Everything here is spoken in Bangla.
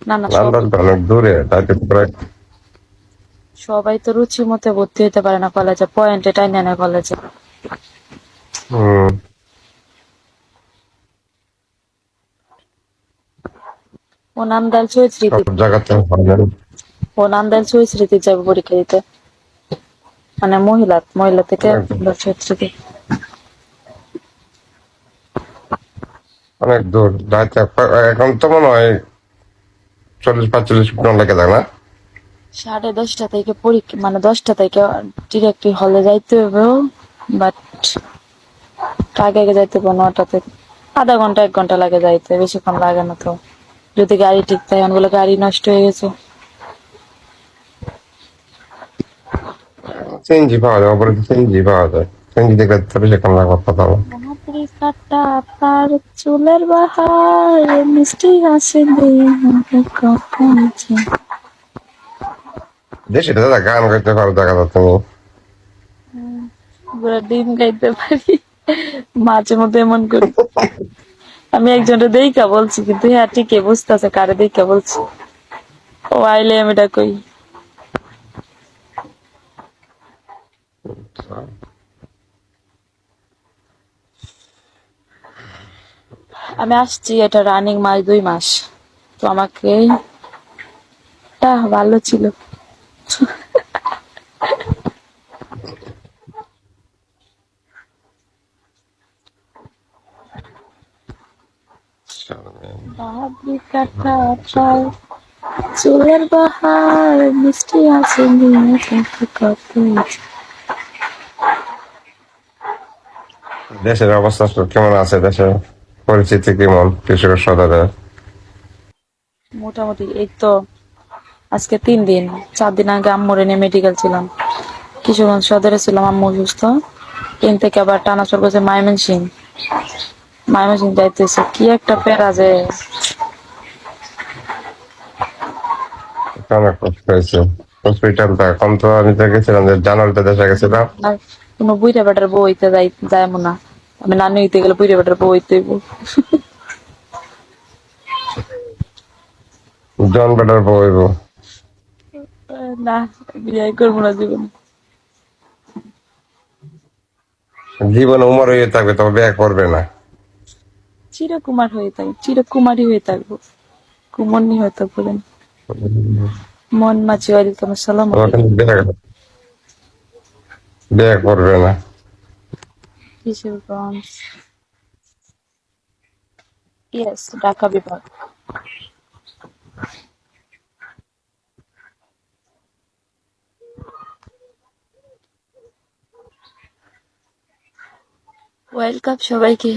না না, লন্ডন তো অনেক দূরে, তাই তো প্রায়। সবাই তো রুচি মতে ভর্তি হইতে পারে না কলেজে, পয়েন্টে টাইনে না কলেজে। হম। ও নান্দাইল শহীদ স্মৃতি, সব জায়গাতে হয় না। ও নান্দাইল শহীদ স্মৃতি যাবে পরীক্ষা দিতে, মানে মহিলা মহিলা থেকে অনেক শহীদ স্মৃতি। অনেক দূর যাইতে এখন তো মনে হয় 40-45 মিনিট লেগে যায় না? 10:30 থেকে পরীক্ষা, মানে 10টা থেকে ডিরেক্টলি হলে যাইতে হবে। বাট আগে আগে যাইতে হবে 9টা থেকে। আধা ঘন্টা 1 ঘন্টা লাগে যাইতে, বেশিক্ষণ লাগে না তো, যদি গাড়ি ঠিক থাকে। অনেকগুলো গাড়ি নষ্ট হয়ে গেছে। সিএনজি পাওয়া যায়, অপরে সিএনজি পাওয়া যায়। সিএনজি দেখলে তো বেশি কম লাগবে কথা বলা। মহাপুরি কাটা তার চুলের বাহার, মিষ্টি হাসি দিয়ে আমাকে কখন যে। দেশে তো দাদা গান গাইতে পারো দেখা যাচ্ছে তুমি। পুরো দিন গাইতে পারি, মাঝে মধ্যে এমন করি। আমি একজনের দেইকা বলছি, কিন্তু হ্যাঁ ঠিকই বুঝতেছে কারে দেইকা বলছি। ও আইলে আমি এটা কই। আমি আসছি, এটা রানিং মাস 2 মাস। তো আমাকে ভালো ছিল। বাহাদুরি কাটা তার চুলের বাহার, মিষ্টি আছে নিয়ে তোমাকে কত যে। দেশের অবস্থা তো কেমন আছে, দেশের পরিস্থিতি কেমন কৃষকের সদরে? মোটামুটি এই তো আজকে 3 দিন, 4 দিন আগে আম্মুরে নিয়ে মেডিকেল ছিলাম। কিশোরগঞ্জ সদরে ছিলাম, আম্মু অসুস্থ। 3 থেকে আবার ট্রান্সফার করছে ময়মনসিং। ময়মনসিং যাইতেছে, কি একটা প্যারা যে। অনেক কষ্ট হয়েছে। হসপিটালটা এখন তো আমি তো গেছিলাম যে জানুয়ারিতে দেশে গেছিলাম। আর কোনো বুইড়া বেটার বউ হইতে যায় না। আমি নানি হইতে গেলে বুইড়া বেটার বউ হইতে হইব। জন বেটার বইব। না, বিয়ে করবো না জীবনে। জীবন উমর হয়ে থাকবে, তবে বিয়ে করবে না। চিরকুমার হয়ে থাকবো, চিরকুমারী হয়ে থাকবো, কুমন্নি হয়ে থাকবো না। মন মাঝি, ওয়ালাইকুম আসসালাম। তোমার কিন্তু বিয়ে করবে না। কিশোরগঞ্জ, ইয়েস, ঢাকা বিভাগ। ওয়েলকাম সবাইকে।